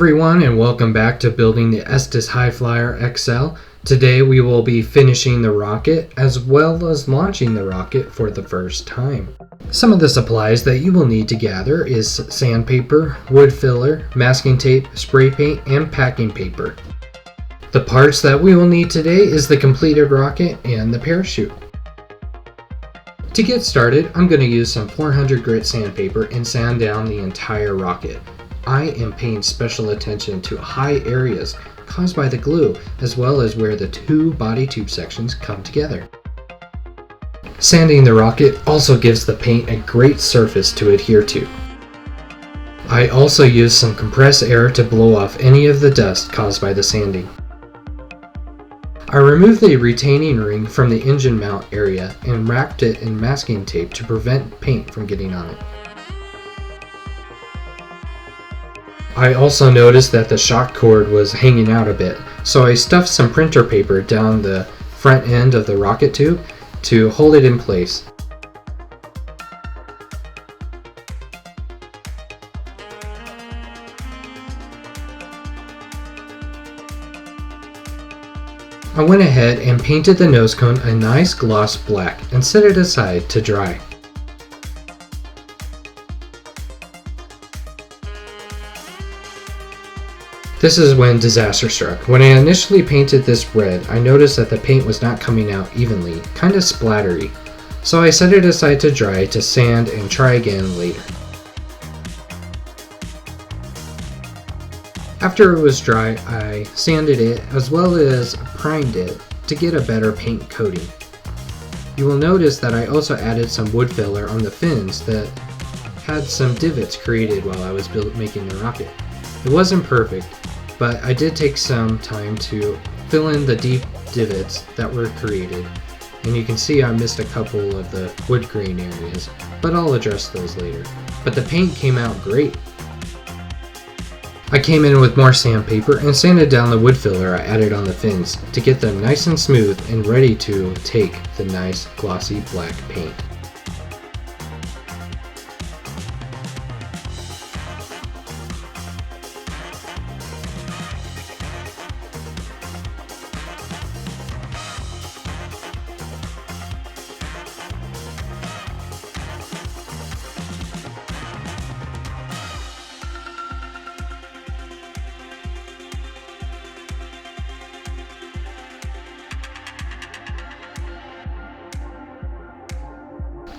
everyone, and welcome back to building the Estes Hi-Flier XL. Today we will be finishing the rocket as well as launching the rocket for the first time. Some of the supplies that you will need to gather is sandpaper, wood filler, masking tape, spray paint, and packing paper. The parts that we will need today is the completed rocket and the parachute. To get started, I'm going to use some 400 grit sandpaper and sand down the entire rocket. I am paying special attention to high areas caused by the glue, as well as where the two body tube sections come together. Sanding the rocket also gives the paint a great surface to adhere to. I also use some compressed air to blow off any of the dust caused by the sanding. I removed the retaining ring from the engine mount area and wrapped it in masking tape to prevent paint from getting on it. I also noticed that the shock cord was hanging out a bit, so I stuffed some printer paper down the front end of the rocket tube to hold it in place. I went ahead and painted the nose cone a nice gloss black and set it aside to dry. This is when disaster struck. When I initially painted this red, I noticed that the paint was not coming out evenly, kind of splattery. So I set it aside to dry to sand and try again later. After it was dry, I sanded it as well as primed it to get a better paint coating. You will notice that I also added some wood filler on the fins that had some divots created while I was making the rocket. It wasn't perfect, but I did take some time to fill in the deep divots that were created, and you can see I missed a couple of the wood grain areas, but I'll address those later. But the paint came out great. I came in with more sandpaper and sanded down the wood filler I added on the fins to get them nice and smooth and ready to take the nice glossy black paint.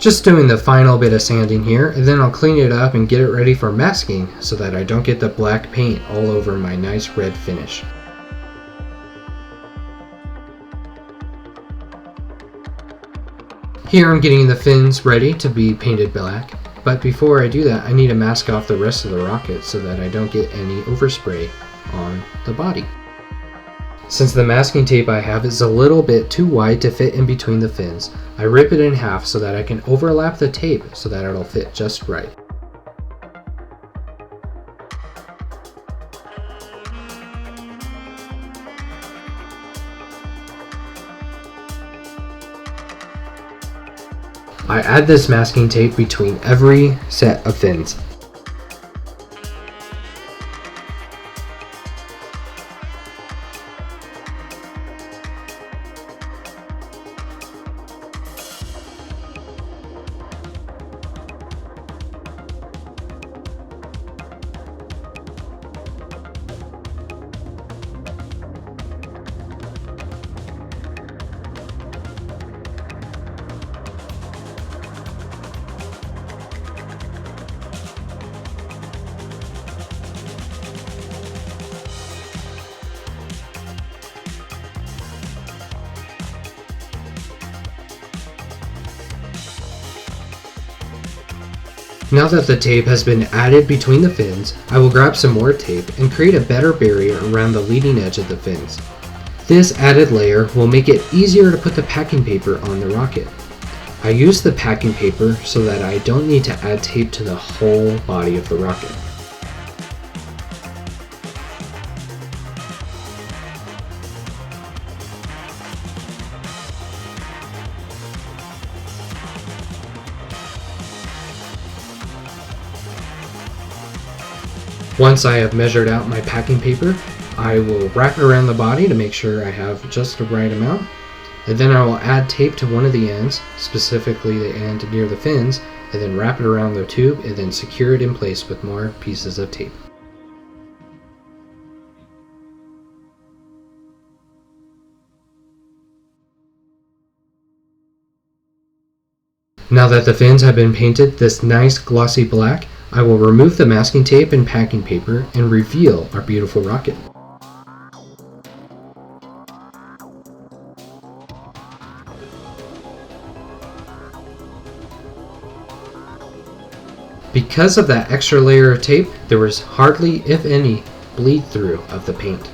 Just doing the final bit of sanding here, and then I'll clean it up and get it ready for masking so that I don't get the black paint all over my nice red finish. Here I'm getting the fins ready to be painted black, but before I do that I need to mask off the rest of the rocket so that I don't get any overspray on the body. Since the masking tape I have is a little bit too wide to fit in between the fins, I rip it in half so that I can overlap the tape so that it'll fit just right. I add this masking tape between every set of fins. Now that the tape has been added between the fins, I will grab some more tape and create a better barrier around the leading edge of the fins. This added layer will make it easier to put the packing paper on the rocket. I use the packing paper so that I don't need to add tape to the whole body of the rocket. Once I have measured out my packing paper, I will wrap it around the body to make sure I have just the right amount, and then I will add tape to one of the ends, specifically the end near the fins, and then wrap it around the tube and then secure it in place with more pieces of tape. Now that the fins have been painted this nice glossy black, I will remove the masking tape and packing paper and reveal our beautiful rocket. Because of that extra layer of tape, there was hardly, if any, bleed through of the paint.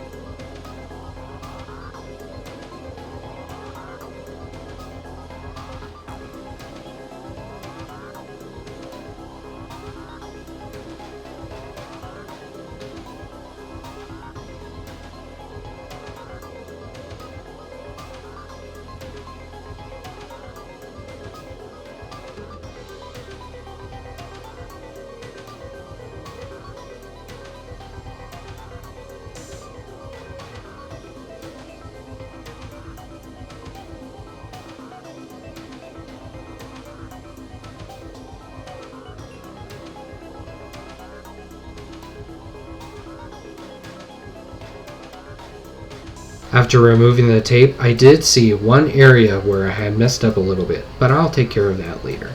After removing the tape, I did see one area where I had messed up a little bit, but I'll take care of that later.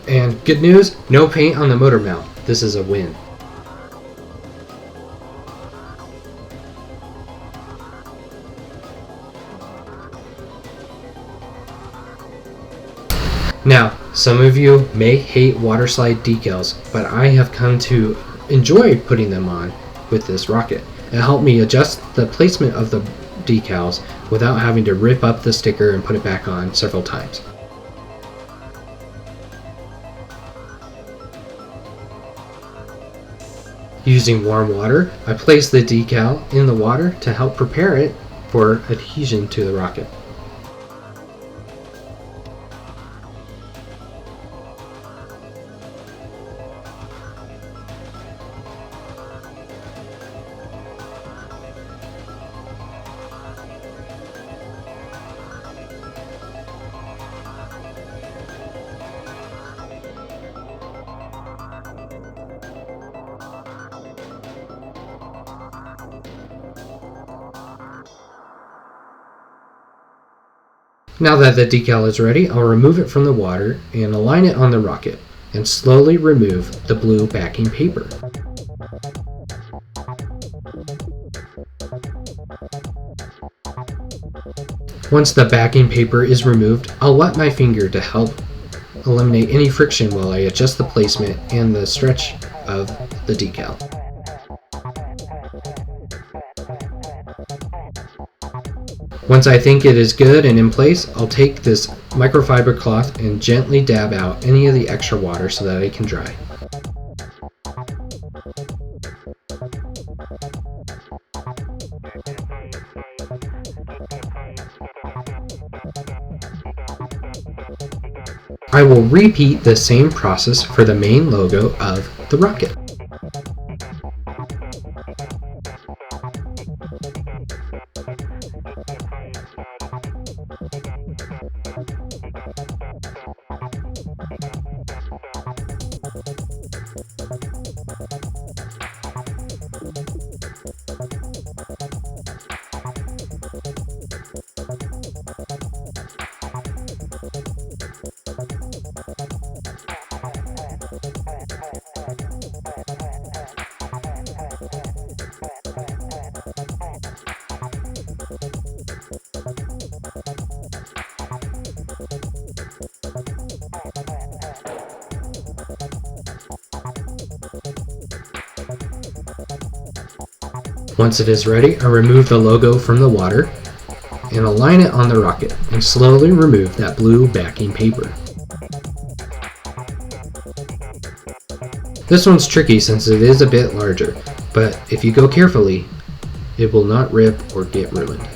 And good news, no paint on the motor mount. This is a win. Now, some of you may hate water slide decals, but I have come to enjoy putting them on with this rocket. It helped me adjust the placement of the decals without having to rip up the sticker and put it back on several times. Using warm water, I place the decal in the water to help prepare it for adhesion to the rocket. Now that the decal is ready, I'll remove it from the water and align it on the rocket, and slowly remove the blue backing paper. Once the backing paper is removed, I'll wet my finger to help eliminate any friction while I adjust the placement and the stretch of the decal. Once I think it is good and in place, I'll take this microfiber cloth and gently dab out any of the extra water so that it can dry. I will repeat the same process for the main logo of the rocket. Once it is ready, I remove the logo from the water and align it on the rocket and slowly remove that blue backing paper. This one's tricky since it is a bit larger, but if you go carefully, it will not rip or get ruined.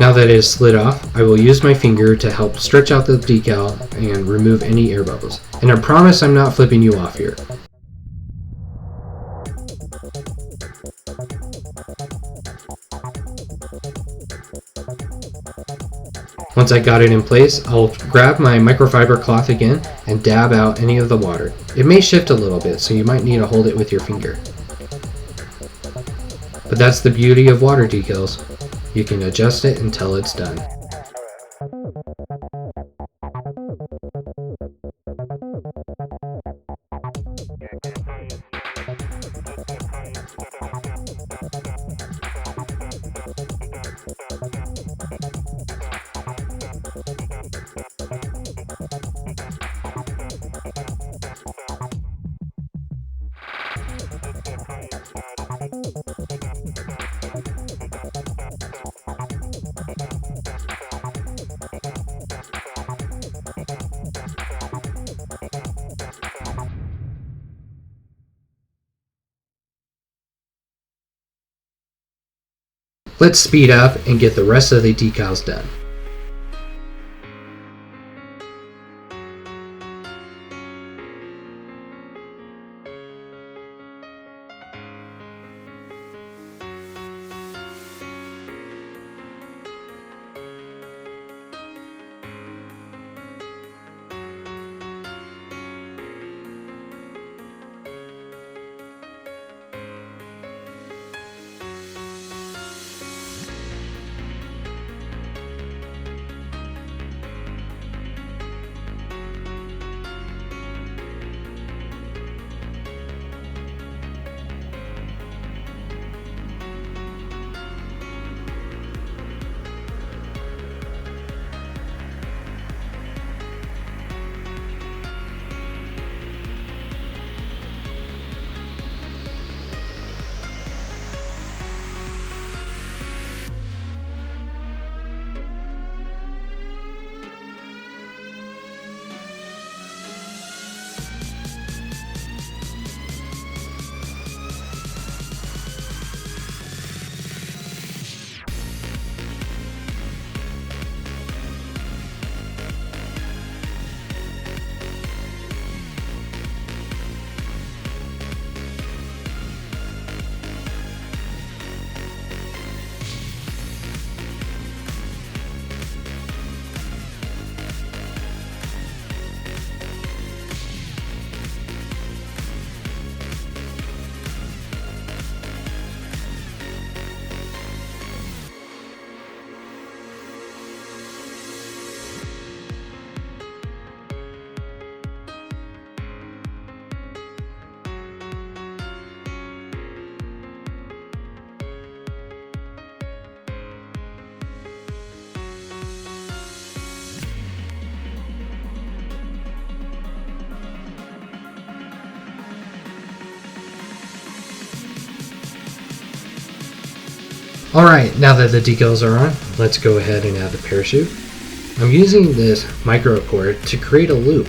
Now that it is slid off, I will use my finger to help stretch out the decal and remove any air bubbles. And I promise I'm not flipping you off here. Once I got it in place, I'll grab my microfiber cloth again and dab out any of the water. It may shift a little bit, so you might need to hold it with your finger. But that's the beauty of water decals. You can adjust it until it's done. Let's speed up and get the rest of the decals done. Alright, now that the decals are on, let's go ahead and add the parachute. I'm using this micro cord to create a loop,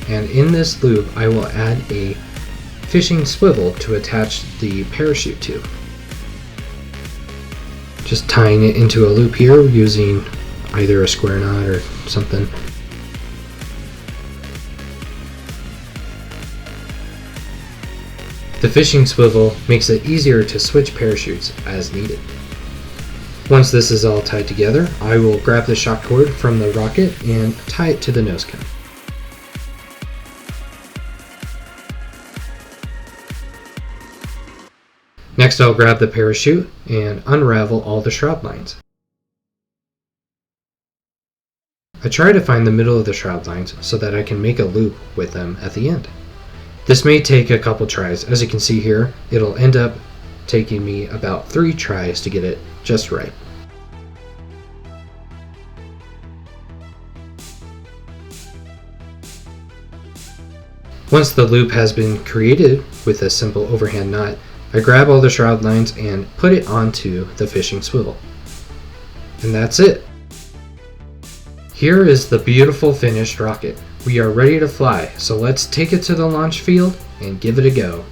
and in this loop I will add a fishing swivel to attach the parachute to. Just tying it into a loop here using either a square knot or something. The fishing swivel makes it easier to switch parachutes as needed. Once this is all tied together, I will grab the shock cord from the rocket and tie it to the nose cone. Next, I'll grab the parachute and unravel all the shroud lines. I try to find the middle of the shroud lines so that I can make a loop with them at the end. This may take a couple tries. As you can see here, it'll end up taking me about 3 tries to get it just right. Once the loop has been created with a simple overhand knot, I grab all the shroud lines and put it onto the fishing swivel. And that's it. Here is the beautiful finished rocket. We are ready to fly, so let's take it to the launch field and give it a go.